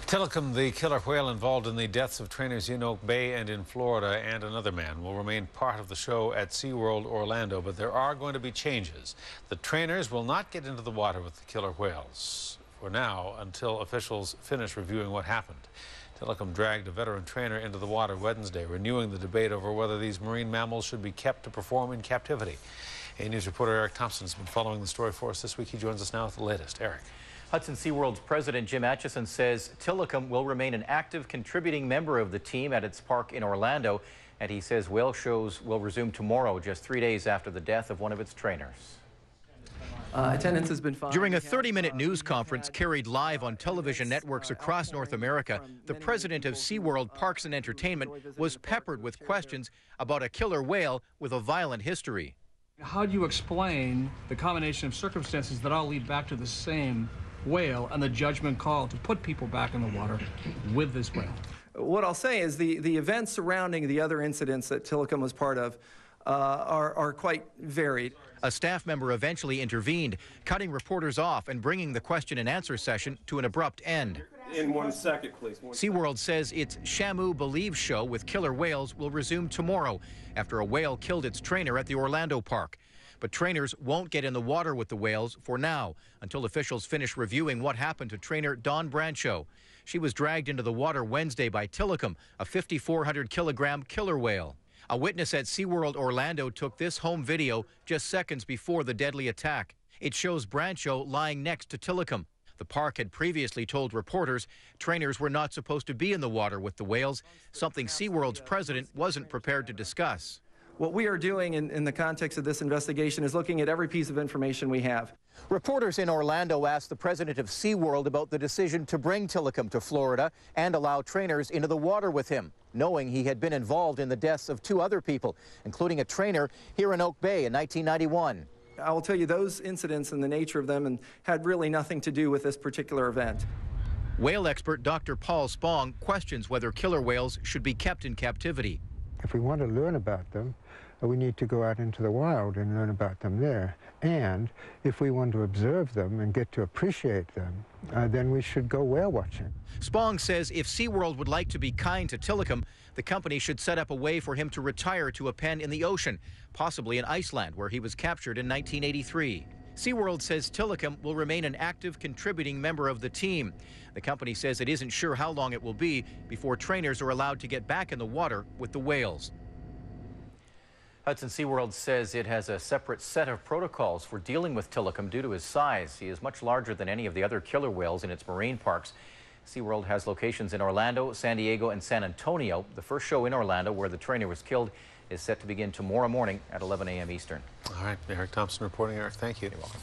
Tilikum, the killer whale involved in the deaths of trainers in Oak Bay and in Florida, and another man, will remain part of the show at SeaWorld Orlando, but there are going to be changes. The trainers will not get into the water with the killer whales for now until officials finish reviewing what happened. Tilikum dragged a veteran trainer into the water Wednesday, renewing the debate over whether these marine mammals should be kept to perform in captivity. A News reporter Eric Thompson has been following the story for us this week. He joins us now with the latest. Eric. Hudson SeaWorld's president Jim Atchison says Tilikum will remain an active contributing member of the team at its park in Orlando, and he says whale shows will resume tomorrow, just 3 days after the death of one of its trainers. Attendance has been fine. During a 30-minute news conference carried live on television networks across North America, the president of SeaWorld Parks and Entertainment was peppered with questions about a killer whale with a violent history. How do you explain the combination of circumstances that all lead back to the same whale and the judgment call to put people back in the water with this whale? What I'll say is the events surrounding the other incidents that Tilikum was part of are quite varied. A staff member eventually intervened, cutting reporters off and bringing the question and answer session to an abrupt end. In 1 second, please. SeaWorld says its Shamu Believes show with killer whales will resume tomorrow after a whale killed its trainer at the Orlando park. But trainers won't get in the water with the whales for now, until officials finish reviewing what happened to trainer Dawn Brancheau. She was dragged into the water Wednesday by Tilikum, a 5,400-kilogram killer whale. A witness at SeaWorld Orlando took this home video just seconds before the deadly attack. It shows Brancheau lying next to Tilikum. The park had previously told reporters trainers were not supposed to be in the water with the whales, something SeaWorld's president wasn't prepared to discuss. What we are doing in the context of this investigation is looking at every piece of information we have. Reporters in Orlando asked the president of SeaWorld about the decision to bring Tilikum to Florida and allow trainers into the water with him, knowing he had been involved in the deaths of 2 other people, including a trainer here in Oak Bay in 1991. I will tell you those incidents and the nature of them had really nothing to do with this particular event. Whale expert Dr. Paul Spong questions whether killer whales should be kept in captivity. If we want to learn about them, we need to go out into the wild and learn about them there. And if we want to observe them and get to appreciate them, then we should go whale watching. Spong says if SeaWorld would like to be kind to Tilikum, the company should set up a way for him to retire to a pen in the ocean, possibly in Iceland, where he was captured in 1983. SeaWorld says Tilikum will remain an active contributing member of the team. The company says it isn't sure how long it will be before trainers are allowed to get back in the water with the whales. Hudson SeaWorld says it has a separate set of protocols for dealing with Tilikum due to his size. He is much larger than any of the other killer whales in its marine parks. SeaWorld has locations in Orlando, San Diego, and San Antonio. The first show in Orlando, where the trainer was killed, is set to begin tomorrow morning at 11 a.m. Eastern. All right, Eric Thompson reporting. Eric, thank you. You're welcome.